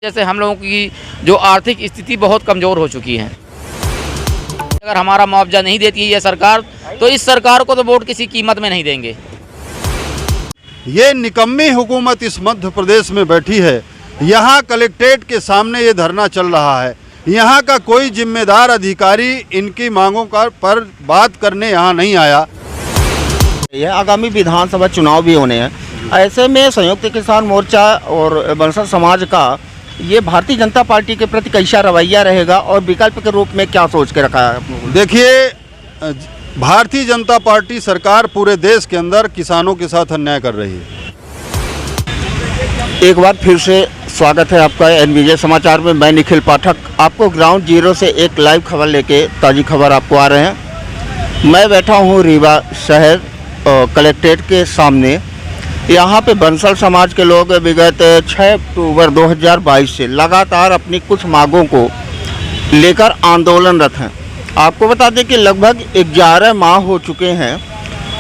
जैसे हम लोगों की जो आर्थिक स्थिति बहुत कमज़ोर हो चुकी है। अगर हमारा मुआवजा नहीं देती है ये सरकार, तो इस सरकार को तो वोट किसी कीमत में नहीं देंगे। ये निकम्मी हुकूमत इस मध्य प्रदेश में बैठी है। यहाँ कलेक्ट्रेट के सामने ये धरना चल रहा है। यहाँ का कोई जिम्मेदार अधिकारी इनकी मांगों पर बात करने यहाँ नहीं आया। यह आगामी विधानसभा चुनाव भी होने हैं। ऐसे में संयुक्त किसान मोर्चा और बंसल समाज का ये भारतीय जनता पार्टी के प्रति कैसा रवैया रहेगा और विकल्प के रूप में क्या सोच के रखा है? देखिए, भारतीय जनता पार्टी सरकार पूरे देश के अंदर किसानों के साथ अन्याय कर रही है। एक बार फिर से स्वागत है आपका एनवीजे समाचार में। मैं निखिल पाठक आपको ग्राउंड जीरो से एक लाइव खबर लेके ताज़ी खबर आपको आ रहे हैं। मैं बैठा हूँ रीवा शहर कलेक्ट्रेट के सामने। यहाँ पे बंसल समाज के लोग विगत 6 अक्टूबर 2022 से लगातार अपनी कुछ मांगों को लेकर आंदोलनरत हैं। आपको बता दें कि लगभग 11 माह हो चुके हैं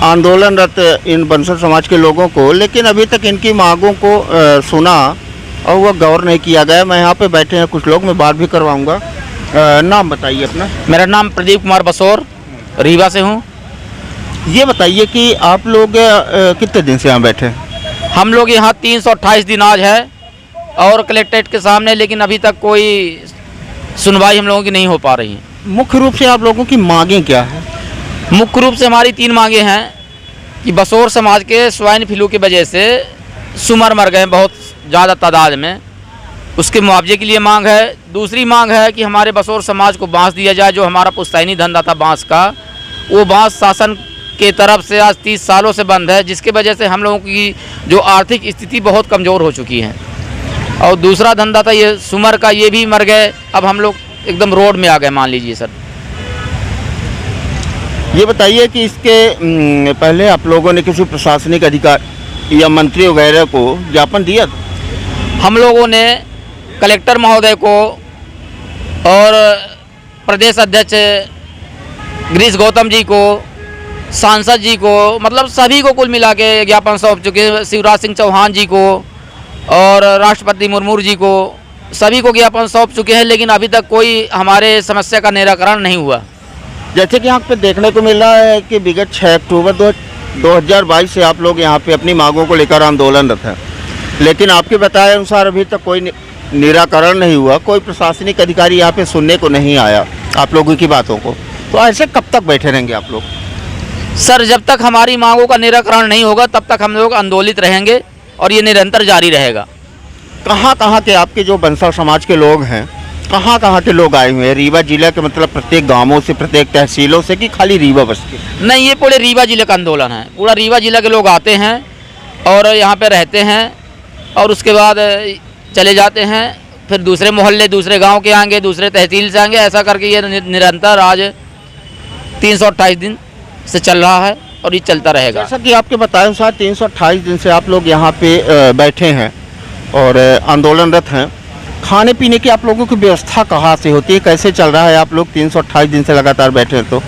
आंदोलनरत इन बंसल समाज के लोगों को, लेकिन अभी तक इनकी मांगों को सुना और वह गौर नहीं किया गया। मैं यहाँ पे बैठे हैं कुछ लोग, मैं बात भी करवाऊँगा। नाम बताइए अपना। मेरा नाम प्रदीप कुमार बसोर, रीवा से हूँ। ये बताइए कि आप लोग कितने दिन से यहाँ बैठे हैं? हम लोग यहाँ 328 दिन आज है और कलेक्ट्रेट के सामने, लेकिन अभी तक कोई सुनवाई हम लोगों की नहीं हो पा रही है। मुख्य रूप से आप लोगों की मांगें क्या हैं? मुख्य रूप से हमारी 3 मांगें हैं कि बसोर समाज के स्वाइन फ्लू की वजह से सुमर मर गए बहुत ज़्यादा तादाद में, उसके मुआवजे के लिए मांग है। दूसरी मांग है कि हमारे बसोर समाज को बांस दिया जाए, जो हमारा पुश्तैनी धंधा था बांस का, वो बांस शासन के तरफ से आज 30 सालों से बंद है, जिसके वजह से हम लोगों की जो आर्थिक स्थिति बहुत कमज़ोर हो चुकी है। और दूसरा धंधा था ये सुमर का, ये भी मर गए। अब हम लोग एकदम रोड में आ गए, मान लीजिए सर। ये बताइए कि इसके पहले आप लोगों ने किसी प्रशासनिक अधिकारी या मंत्री वगैरह को ज्ञापन दिया? हम लोगों ने कलेक्टर महोदय को और प्रदेश अध्यक्ष गिरीश गौतम जी को, सांसद जी को, मतलब सभी को कुल मिला के ज्ञापन सौंप चुके हैं। शिवराज सिंह चौहान जी को और राष्ट्रपति मुर्मू जी को, सभी को ज्ञापन सौंप चुके हैं, लेकिन अभी तक कोई हमारे समस्या का निराकरण नहीं हुआ। जैसे कि यहाँ पे देखने को मिल रहा है कि विगत 6 अक्टूबर 2022 से आप लोग यहाँ पे अपनी मांगों को लेकर आंदोलनरत हैं, लेकिन आपके बताए अनुसार अभी तक कोई निराकरण नहीं हुआ। कोई प्रशासनिक अधिकारी यहाँ पे सुनने को नहीं आया आप लोगों की बातों को। तो ऐसे कब तक बैठे रहेंगे आप लोग? सर, जब तक हमारी मांगों का निराकरण नहीं होगा तब तक हम लोग आंदोलित रहेंगे और ये निरंतर जारी रहेगा। कहाँ के आपके जो बंसल समाज के लोग हैं, कहाँ के लोग आए हुए हैं? रीवा जिला के मतलब प्रत्येक गांवों से, प्रत्येक तहसीलों से, कि खाली रीवा बस के? नहीं, ये पूरे रीवा जिले का आंदोलन है। पूरा रीवा जिला के लोग आते हैं और यहाँ पे रहते हैं और उसके बाद चले जाते हैं। फिर दूसरे मोहल्ले, दूसरे गाँव के आएंगे, दूसरे तहसील से आएंगे। ऐसा करके ये निरंतर आज 328 दिन से चल रहा है और ये चलता रहेगा। जैसा कि आपके बताए अनुसार 328 दिन से आप लोग यहाँ पे बैठे हैं और आंदोलनरत हैं। खाने पीने की आप लोगों की व्यवस्था कहाँ से होती है? कैसे चल रहा है? आप लोग 328 दिन से लगातार बैठे हैं। तो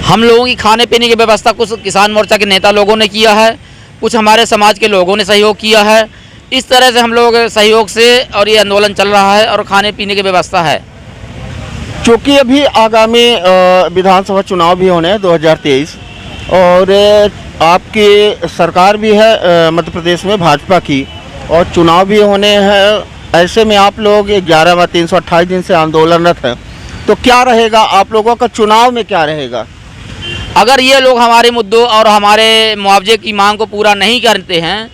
हम लोगों की खाने पीने की व्यवस्था कुछ किसान मोर्चा के नेता लोगों ने किया है, कुछ हमारे समाज के लोगों ने सहयोग किया है। इस तरह से हम लोग सहयोग से और ये आंदोलन चल रहा है और खाने पीने की व्यवस्था है। क्योंकि अभी आगामी विधानसभा चुनाव भी होने हैं 2023 और आपकी सरकार भी है मध्य प्रदेश में भाजपा की, और चुनाव भी होने हैं। ऐसे में आप लोग 11 328 दिन से आंदोलनरत हैं, तो क्या रहेगा आप लोगों का चुनाव में? क्या रहेगा अगर ये लोग हमारे मुद्दों और हमारे मुआवजे की मांग को पूरा नहीं करते हैं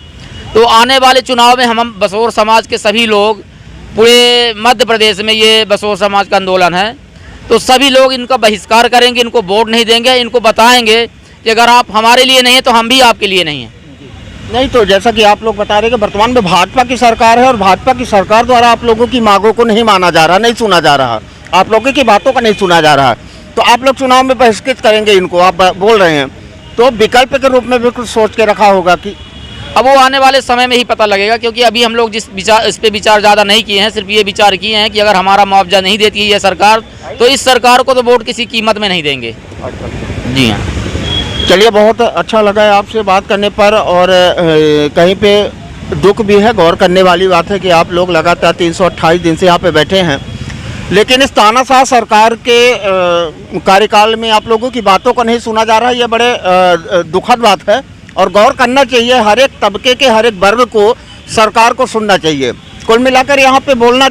तो आने वाले चुनाव में हम बसोर समाज के सभी लोग, पूरे मध्य प्रदेश में ये बसोर समाज का आंदोलन है, तो सभी लोग इनका बहिष्कार करेंगे, इनको वोट नहीं देंगे, इनको बताएंगे कि अगर आप हमारे लिए नहीं है तो हम भी आपके लिए नहीं हैं। नहीं, तो जैसा कि आप लोग बता रहे हैं कि वर्तमान में भाजपा की सरकार है और भाजपा की सरकार द्वारा आप लोगों की मांगों को नहीं माना जा रहा, नहीं सुना जा रहा, आप लोगों की बातों का नहीं सुना जा रहा, तो आप लोग चुनाव में बहिष्कृत करेंगे इनको, आप बोल रहे हैं। तो विकल्प के रूप में भी कुछ सोच के रखा होगा कि अब वो आने वाले समय में ही पता लगेगा, क्योंकि अभी हम लोग इस पे विचार ज़्यादा नहीं किए हैं। सिर्फ ये विचार किए हैं कि अगर हमारा मुआवजा नहीं देती है ये सरकार, तो इस सरकार को तो वोट किसी कीमत में नहीं देंगे। जी हाँ। चलिए, बहुत अच्छा लगा है आपसे बात करने पर। और कहीं पे दुख भी है, गौर करने वाली बात है कि आप लोग लगातार 328 दिन से यहाँ पे बैठे हैं, लेकिन इस तानाशाह सरकार के कार्यकाल में आप लोगों की बातों को नहीं सुना जा रहा है। ये बड़े दुखद बात है और गौर करना चाहिए। हर एक तबके के हर एक वर्ग को सरकार को सुनना चाहिए। कुल मिलाकर यहाँ पे बोलना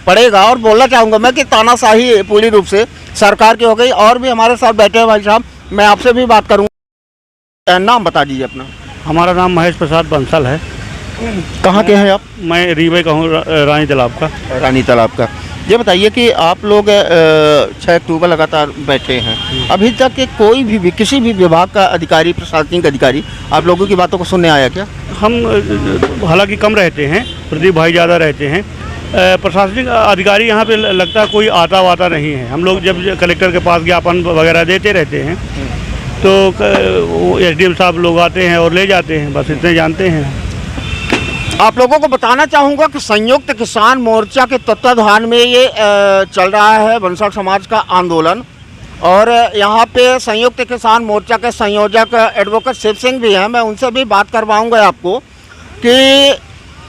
पड़ेगा और बोलना चाहूँगा मैं कि तानाशाही पूरी रूप से सरकार की हो गई। और भी हमारे साथ बैठे हैं भाई साहब, मैं आपसे भी बात करूँगा। नाम बता दीजिए अपना। हमारा नाम महेश प्रसाद बंसल है। कहाँ के हैं आप? मैं रीवा का हूँ, रानी तालाब का। रानी तालाब का। ये बताइए कि आप लोग 6 अक्टूबर लगातार बैठे हैं, अभी तक के कोई भी किसी भी विभाग का अधिकारी, प्रशासनिक अधिकारी आप लोगों की बातों को सुनने आया क्या? हम हालांकि कम रहते हैं, प्रदीप भाई ज़्यादा रहते हैं। प्रशासनिक अधिकारी यहाँ पे लगता है कोई आता वाता नहीं है। हम लोग जब कलेक्टर के पास ज्ञापन वगैरह देते रहते हैं तो SDM साहब लोग आते हैं और ले जाते हैं, बस इतने जानते हैं। आप लोगों को बताना चाहूँगा कि संयुक्त किसान मोर्चा के तत्वाधान में ये चल रहा है बंसल समाज का आंदोलन। और यहाँ पे संयुक्त किसान मोर्चा के संयोजक एडवोकेट शिव सिंह भी हैं, मैं उनसे भी बात करवाऊँगा आपको कि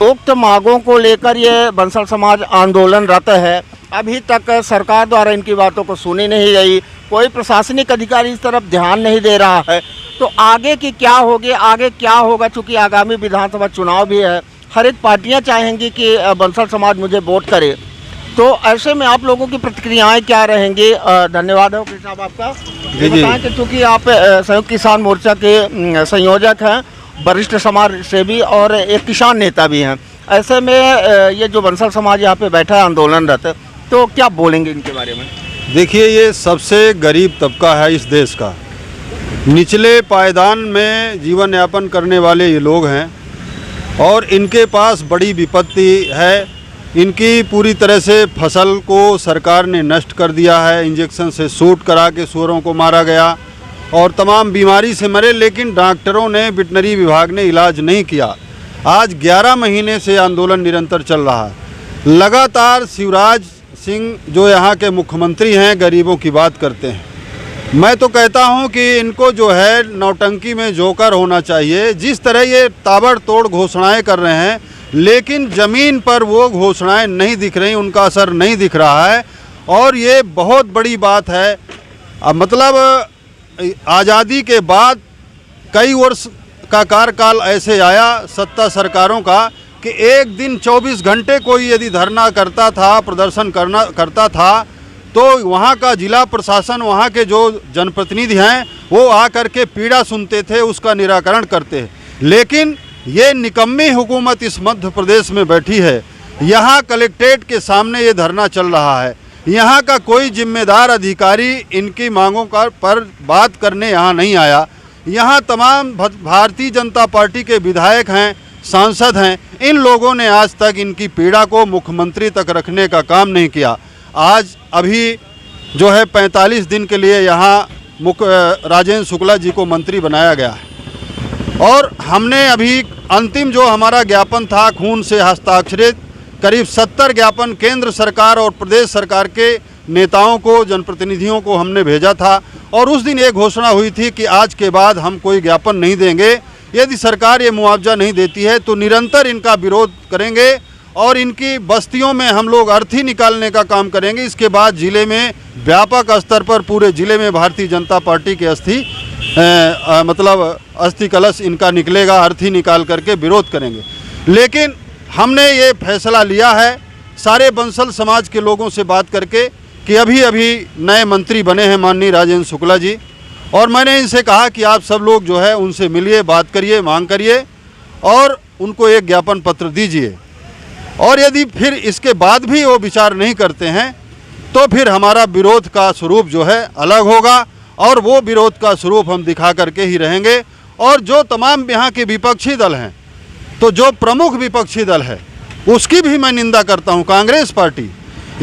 उक्त मांगों को लेकर ये बंसल समाज आंदोलनरत है। अभी तक सरकार द्वारा इनकी बातों को सुनी नहीं गई, कोई प्रशासनिक अधिकारी इस तरफ ध्यान नहीं दे रहा है। तो आगे की क्या होगी, आगे क्या होगा, चूँकि आगामी विधानसभा चुनाव भी है, हर एक पार्टियां चाहेंगी कि बंसल समाज मुझे वोट करे। तो ऐसे में आप लोगों की प्रतिक्रियाएं क्या रहेंगी? धन्यवाद है साहब आपका। जी जी। बताएं कि चूँकि आप संयुक्त किसान मोर्चा के संयोजक हैं, वरिष्ठ समाज सेवी और एक किसान नेता भी हैं, ऐसे में ये जो बंसल समाज यहाँ पे बैठा है आंदोलनरत, तो क्या बोलेंगे इनके बारे में? देखिए, ये सबसे गरीब तबका है इस देश का। निचले पायदान में जीवन यापन करने वाले ये लोग हैं और इनके पास बड़ी विपत्ति है। इनकी पूरी तरह से फसल को सरकार ने नष्ट कर दिया है, इंजेक्शन से शूट करा के सूअरों को मारा गया और तमाम बीमारी से मरे, लेकिन डॉक्टरों ने, वेटनरी विभाग ने इलाज नहीं किया। आज 11 महीने से आंदोलन निरंतर चल रहा है। लगातार शिवराज सिंह जो यहाँ के मुख्यमंत्री हैं, गरीबों की बात करते हैं। मैं तो कहता हूं कि इनको जो है नौटंकी में जोकर होना चाहिए। जिस तरह ये ताबड़तोड़ घोषणाएं कर रहे हैं, लेकिन ज़मीन पर वो घोषणाएं नहीं दिख रही, उनका असर नहीं दिख रहा है। और ये बहुत बड़ी बात है। मतलब आज़ादी के बाद कई वर्ष का कार्यकाल ऐसे आया सत्ता सरकारों का कि एक दिन 24 घंटे कोई यदि धरना करता था, प्रदर्शन करता था, तो वहाँ का जिला प्रशासन, वहाँ के जो जनप्रतिनिधि हैं, वो आकर के पीड़ा सुनते थे, उसका निराकरण करते हैं। लेकिन ये निकम्मी हुकूमत इस मध्य प्रदेश में बैठी है। यहाँ कलेक्ट्रेट के सामने ये धरना चल रहा है। यहाँ का कोई जिम्मेदार अधिकारी इनकी मांगों पर बात करने यहाँ नहीं आया। यहाँ तमाम भारतीय जनता पार्टी के विधायक हैं, सांसद हैं, इन लोगों ने आज तक इनकी पीड़ा को मुख्यमंत्री तक रखने का काम नहीं किया। आज अभी जो है 45 दिन के लिए यहाँ राजेंद्र शुक्ला जी को मंत्री बनाया गया है। और हमने अभी अंतिम जो हमारा ज्ञापन था, खून से हस्ताक्षरित करीब 70 ज्ञापन केंद्र सरकार और प्रदेश सरकार के नेताओं को, जनप्रतिनिधियों को हमने भेजा था। और उस दिन ये घोषणा हुई थी कि आज के बाद हम कोई ज्ञापन नहीं देंगे। यदि सरकार ये मुआवजा नहीं देती है तो निरंतर इनका विरोध करेंगे और इनकी बस्तियों में हम लोग अर्थी निकालने का काम करेंगे। इसके बाद ज़िले में व्यापक स्तर पर पूरे ज़िले में भारतीय जनता पार्टी के अस्थि कलश इनका निकलेगा, अर्थी निकाल करके विरोध करेंगे। लेकिन हमने ये फैसला लिया है सारे बंसल समाज के लोगों से बात करके कि अभी नए मंत्री बने हैं माननीय राजेंद्र शुक्ला जी, और मैंने इनसे कहा कि आप सब लोग जो है उनसे मिलिए, बात करिए, मांग करिए और उनको एक ज्ञापन पत्र दीजिए। और यदि फिर इसके बाद भी वो विचार नहीं करते हैं तो फिर हमारा विरोध का स्वरूप जो है अलग होगा और वो विरोध का स्वरूप हम दिखा करके ही रहेंगे। और जो तमाम यहाँ के विपक्षी दल हैं, तो जो प्रमुख विपक्षी दल है उसकी भी मैं निंदा करता हूँ। कांग्रेस पार्टी,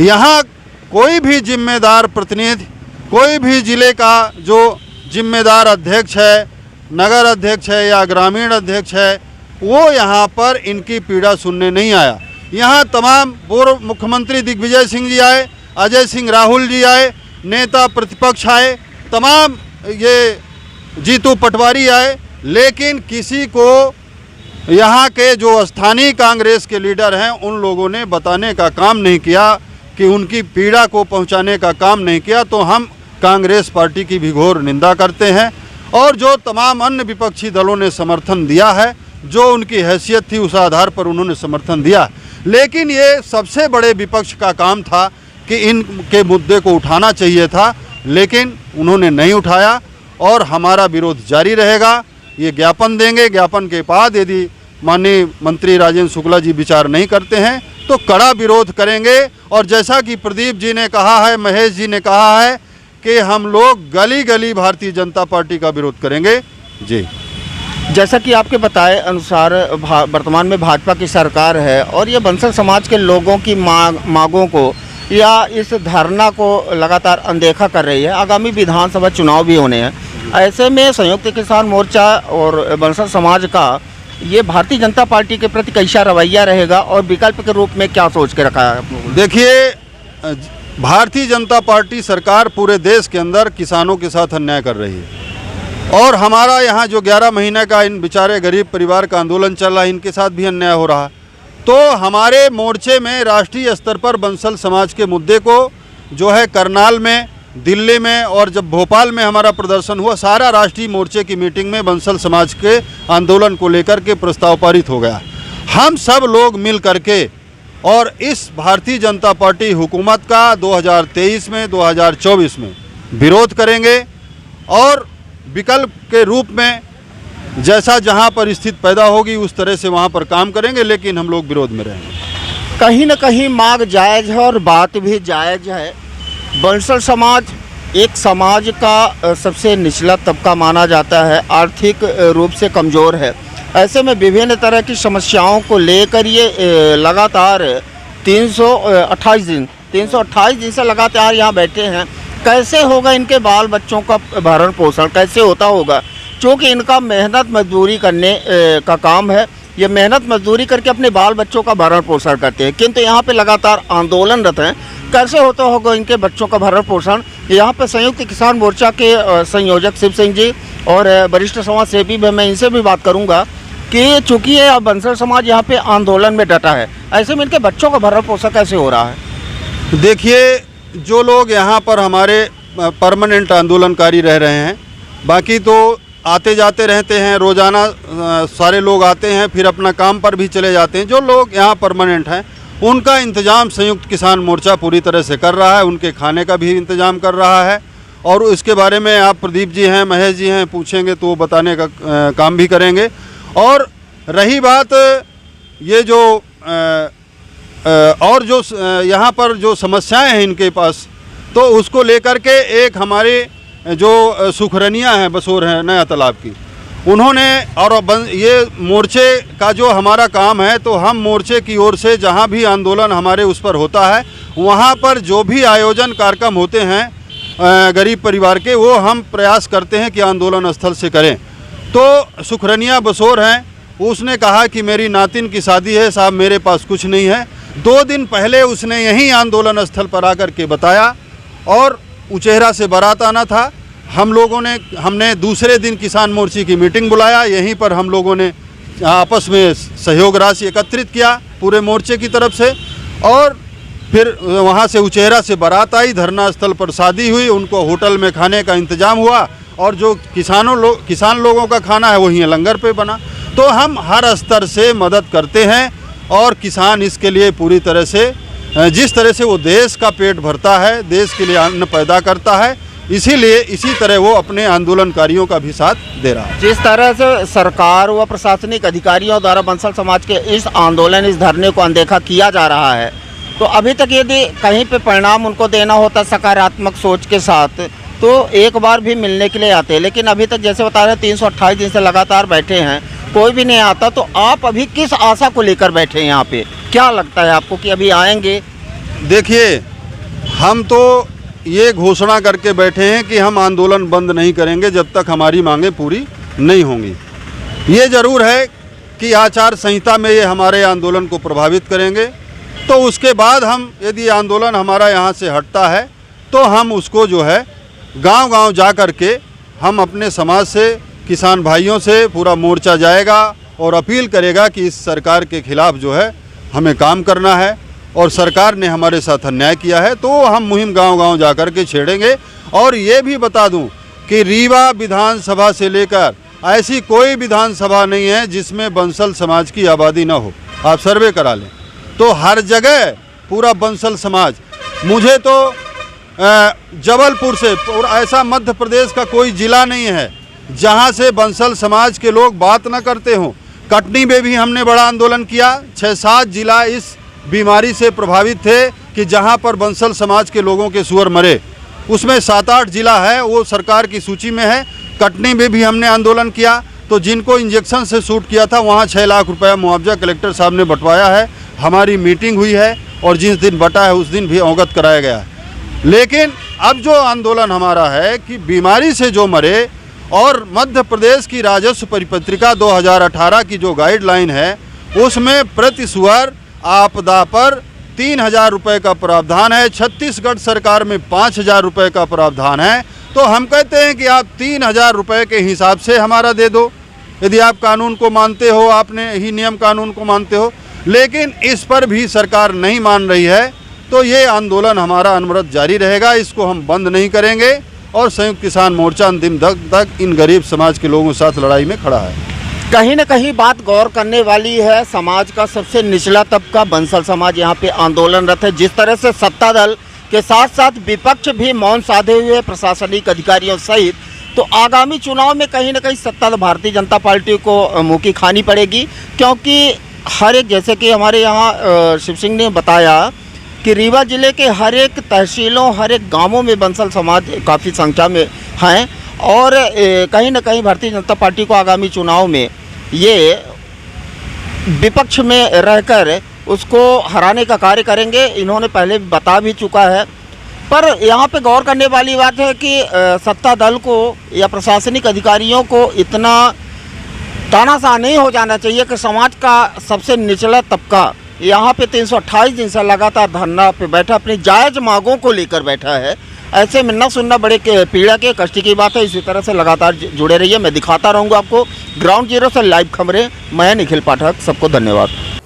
यहाँ कोई भी जिम्मेदार प्रतिनिधि, कोई भी ज़िले का जो जिम्मेदार अध्यक्ष है, नगर अध्यक्ष है या ग्रामीण अध्यक्ष है, वो यहाँ पर इनकी पीड़ा सुनने नहीं आया। यहाँ तमाम पूर्व मुख्यमंत्री दिग्विजय सिंह जी आए, अजय सिंह राहुल जी आए, नेता प्रतिपक्ष आए, तमाम ये जीतू पटवारी आए, लेकिन किसी को यहाँ के जो स्थानीय कांग्रेस के लीडर हैं उन लोगों ने बताने का काम नहीं किया, कि उनकी पीड़ा को पहुँचाने का काम नहीं किया, तो हम कांग्रेस पार्टी की भी घोर निंदा करते हैं। और जो तमाम अन्य विपक्षी दलों ने समर्थन दिया है, जो उनकी हैसियत थी उस आधार पर उन्होंने समर्थन दिया, लेकिन ये सबसे बड़े विपक्ष का काम था कि इनके मुद्दे को उठाना चाहिए था, लेकिन उन्होंने नहीं उठाया और हमारा विरोध जारी रहेगा। ये ज्ञापन देंगे, ज्ञापन के बाद यदि माननीय मंत्री राजेंद्र शुक्ला जी विचार नहीं करते हैं तो कड़ा विरोध करेंगे। और जैसा कि प्रदीप जी ने कहा है, महेश जी ने कहा है कि हम लोग गली गली भारतीय जनता पार्टी का विरोध करेंगे। जी, जैसा कि आपके बताए अनुसार वर्तमान में भाजपा की सरकार है और ये बंसल समाज के लोगों की मांगों को या इस धरना को लगातार अनदेखा कर रही है। आगामी विधानसभा चुनाव भी होने हैं, ऐसे में संयुक्त किसान मोर्चा और बंसल समाज का ये भारतीय जनता पार्टी के प्रति कैसा रवैया रहेगा और विकल्प के रूप में क्या सोच के रखा है आप लोगों ने? देखिए, भारतीय जनता पार्टी सरकार पूरे देश के अंदर किसानों के साथ अन्याय कर रही है और हमारा यहाँ जो 11 महीने का इन बेचारे गरीब परिवार का आंदोलन चल रहा है, इनके साथ भी अन्याय हो रहा है। तो हमारे मोर्चे में राष्ट्रीय स्तर पर बंसल समाज के मुद्दे को जो है करनाल में, दिल्ली में और जब भोपाल में हमारा प्रदर्शन हुआ, सारा राष्ट्रीय मोर्चे की मीटिंग में बंसल समाज के आंदोलन को लेकर के प्रस्ताव पारित हो गया। हम सब लोग मिल करके और इस भारतीय जनता पार्टी हुकूमत का 2023 में 2024 में विरोध करेंगे और विकल्प के रूप में जैसा जहां पर स्थिति पैदा होगी उस तरह से वहां पर काम करेंगे, लेकिन हम लोग विरोध में रहेंगे। कहीं न कहीं मांग जायज़ है और बात भी जायज़ है। बंसल समाज एक समाज का सबसे निचला तबका माना जाता है, आर्थिक रूप से कमज़ोर है। ऐसे में विभिन्न तरह की समस्याओं को लेकर ये लगातार 328 दिन से लगातार यहाँ बैठे हैं। कैसे होगा इनके बाल बच्चों का भरण पोषण, कैसे होता होगा? क्योंकि इनका मेहनत मजदूरी करने का काम है, ये मेहनत मजदूरी करके अपने बाल बच्चों का भरण पोषण करते हैं, किंतु यहाँ पे लगातार आंदोलनरत हैं। कैसे होता होगा इनके बच्चों का भरण पोषण? यहाँ पे संयुक्त किसान मोर्चा के संयोजक शिव सिंह जी और वरिष्ठ समाज सेवी भी, मैं इनसे भी बात करूँगा कि चूँकि ये बंसल समाज यहाँ पे आंदोलन में डटा है, ऐसे में इनके बच्चों का भरण पोषण कैसे हो रहा है? देखिए, जो लोग यहाँ पर हमारे परमानेंट आंदोलनकारी रह रहे हैं, बाकी तो आते जाते रहते हैं, रोज़ाना सारे लोग आते हैं, फिर अपना काम पर भी चले जाते हैं। जो लोग यहाँ परमानेंट हैं उनका इंतज़ाम संयुक्त किसान मोर्चा पूरी तरह से कर रहा है, उनके खाने का भी इंतज़ाम कर रहा है। और इसके बारे में आप प्रदीप जी हैं, महेश जी हैं, पूछेंगे तो वो बताने का काम भी करेंगे। और रही बात ये जो और जो यहाँ पर जो समस्याएं हैं इनके पास, तो उसको लेकर के एक हमारे जो सुखरनिया है, बसोर है नया तालाब की, उन्होंने और ये मोर्चे का जो हमारा काम है, तो हम मोर्चे की ओर से जहाँ भी आंदोलन हमारे उस पर होता है, वहाँ पर जो भी आयोजन कार्यक्रम होते हैं गरीब परिवार के, वो हम प्रयास करते हैं कि आंदोलन स्थल से करें। तो सुखरनिया बसोर हैं, उसने कहा कि मेरी नातिन की शादी है साहब, मेरे पास कुछ नहीं है। 2 दिन पहले उसने यहीं आंदोलन स्थल पर आकर के बताया और उचेहरा से बारात आना था। हमने दूसरे दिन किसान मोर्चे की मीटिंग बुलाया, यहीं पर हम लोगों ने आपस में सहयोग राशि एकत्रित किया पूरे मोर्चे की तरफ से, और फिर वहाँ से उचेहरा से बारात आई, धरना स्थल पर शादी हुई, उनको होटल में खाने का इंतजाम हुआ और जो किसान लोगों का खाना है वहीं लंगर पे बना। तो हम हर स्तर से मदद करते हैं और किसान इसके लिए पूरी तरह से, जिस तरह से वो देश का पेट भरता है, देश के लिए अन्न पैदा करता है, इसीलिए इसी तरह वो अपने आंदोलनकारियों का भी साथ दे रहा है। जिस तरह से सरकार व प्रशासनिक अधिकारियों द्वारा बंसल समाज के इस आंदोलन, इस धरने को अनदेखा किया जा रहा है, तो अभी तक यदि कहीं पे परिणाम उनको देना होता सकारात्मक सोच के साथ, तो एक बार भी मिलने के लिए आते। लेकिन अभी तक जैसे बता रहे 328 दिन से लगातार बैठे हैं, कोई भी नहीं आता। तो आप अभी किस आशा को लेकर बैठे हैं यहाँ पे? क्या लगता है आपको कि अभी आएंगे? देखिए, हम तो ये घोषणा करके बैठे हैं कि हम आंदोलन बंद नहीं करेंगे जब तक हमारी मांगें पूरी नहीं होंगी। ये ज़रूर है कि आचार संहिता में ये हमारे आंदोलन को प्रभावित करेंगे, तो उसके बाद हम, यदि आंदोलन हमारा यहाँ से हटता है तो हम उसको जो है गांव-गांव जा कर के हम अपने समाज से, किसान भाइयों से पूरा मोर्चा जाएगा और अपील करेगा कि इस सरकार के खिलाफ जो है हमें काम करना है और सरकार ने हमारे साथ अन्याय किया है, तो हम मुहिम गांव-गांव जाकर के छेड़ेंगे। और ये भी बता दूं कि रीवा विधानसभा से लेकर ऐसी कोई विधानसभा नहीं है जिसमें बंसल समाज की आबादी ना हो। आप सर्वे करा लें तो हर जगह पूरा बंसल समाज। मुझे तो जबलपुर से और ऐसा मध्य प्रदेश का कोई ज़िला नहीं है जहां से बंसल समाज के लोग बात न करते हों। कटनी में भी हमने बड़ा आंदोलन किया। 6-7 जिला इस बीमारी से प्रभावित थे कि जहां पर बंसल समाज के लोगों के सुअर मरे, उसमें 7-8 जिला है, वो सरकार की सूची में है। कटनी में भी हमने आंदोलन किया तो जिनको इंजेक्शन से शूट किया था वहाँ 6 लाख रुपया मुआवजा कलेक्टर साहब ने बंटवाया है। हमारी मीटिंग हुई है और जिस दिन बटा है उस दिन भी अवगत कराया गया है। लेकिन अब जो आंदोलन हमारा है कि बीमारी से जो मरे, और मध्य प्रदेश की राजस्व परिपत्रिका 2018 की जो गाइडलाइन है उसमें प्रति सुअर आपदा पर 3,000 रुपये का प्रावधान है। छत्तीसगढ़ सरकार में 5,000 रुपये का प्रावधान है। तो हम कहते हैं कि आप 3,000 रुपये के हिसाब से हमारा दे दो, यदि आप कानून को मानते हो, आपने ही नियम कानून को मानते हो। लेकिन इस पर भी सरकार नहीं मान रही है, तो ये आंदोलन हमारा अनवरत जारी रहेगा, इसको हम बंद नहीं करेंगे। और संयुक्त किसान मोर्चा अंतिम तक इन गरीब समाज के लोगों के साथ लड़ाई में खड़ा है। कहीं न कहीं बात गौर करने वाली है, समाज का सबसे निचला तबका बंसल समाज यहाँ पे आंदोलनरत है। जिस तरह से सत्ता दल के साथ साथ विपक्ष भी मौन साधे हुए प्रशासनिक अधिकारियों सहित, तो आगामी चुनाव में कहीं न कहीं सत्ता भारतीय जनता पार्टी को मुँह की खानी पड़ेगी। क्योंकि हर एक, जैसे कि हमारे यहाँ शिव सिंह ने बताया कि रीवा जिले के हर एक तहसीलों, हर एक गांवों में बंसल समाज काफ़ी संख्या में हैं और कहीं न कहीं भारतीय जनता पार्टी को आगामी चुनाव में ये विपक्ष में रहकर उसको हराने का कार्य करेंगे। इन्होंने पहले बता भी चुका है। पर यहाँ पे गौर करने वाली बात है कि सत्ता दल को या प्रशासनिक अधिकारियों को इतना तानाशाह नहीं हो जाना चाहिए कि समाज का सबसे निचला तबका यहाँ पे 328 दिन से लगातार धरना पे बैठा, अपनी जायज़ मांगों को लेकर बैठा है। ऐसे में न सुनना बड़े पीड़ा के कष्ट की बात है। इसी तरह से लगातार जुड़े रहिए, मैं दिखाता रहूँगा आपको ग्राउंड जीरो से लाइव खबरें। मैं निखिल पाठक, सबको धन्यवाद।